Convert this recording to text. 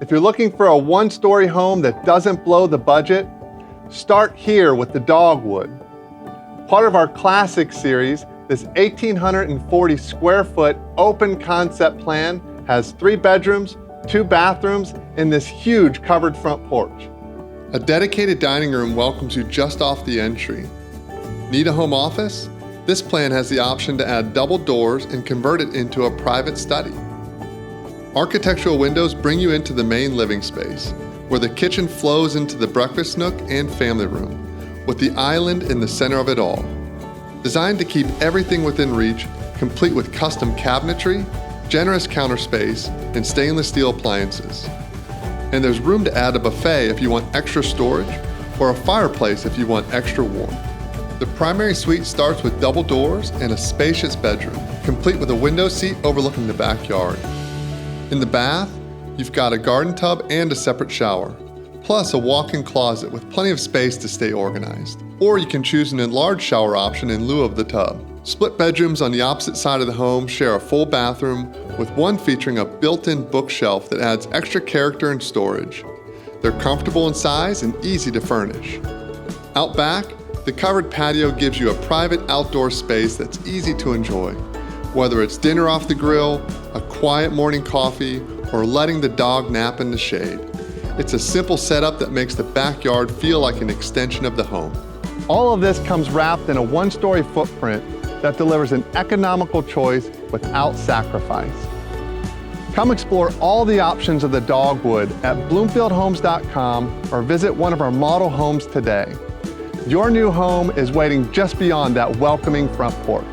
If you're looking for a one-story home that doesn't blow the budget, start here with the Dogwood. Part of our Classic series, this 1,840 square foot open concept plan has 3 bedrooms, 2 bathrooms, and this huge covered front porch. A dedicated dining room welcomes you just off the entry. Need a home office? This plan has the option to add double doors and convert it into a private study. Architectural windows bring you into the main living space, where the kitchen flows into the breakfast nook and family room, with the island in the center of it all. Designed to keep everything within reach, complete with custom cabinetry, generous counter space, and stainless steel appliances. And there's room to add a buffet if you want extra storage, or a fireplace if you want extra warmth. The primary suite starts with double doors and a spacious bedroom, complete with a window seat overlooking the backyard. In the bath, you've got a garden tub and a separate shower, plus a walk-in closet with plenty of space to stay organized. Or you can choose an enlarged shower option in lieu of the tub. Split bedrooms on the opposite side of the home share a full bathroom, with one featuring a built-in bookshelf that adds extra character and storage. They're comfortable in size and easy to furnish. Out back, the covered patio gives you a private outdoor space that's easy to enjoy. Whether it's dinner off the grill, a quiet morning coffee, or letting the dog nap in the shade. It's a simple setup that makes the backyard feel like an extension of the home. All of this comes wrapped in a one-story footprint that delivers an economical choice without sacrifice. Come explore all the options of the Dogwood at bloomfieldhomes.com or visit one of our model homes today. Your new home is waiting just beyond that welcoming front porch.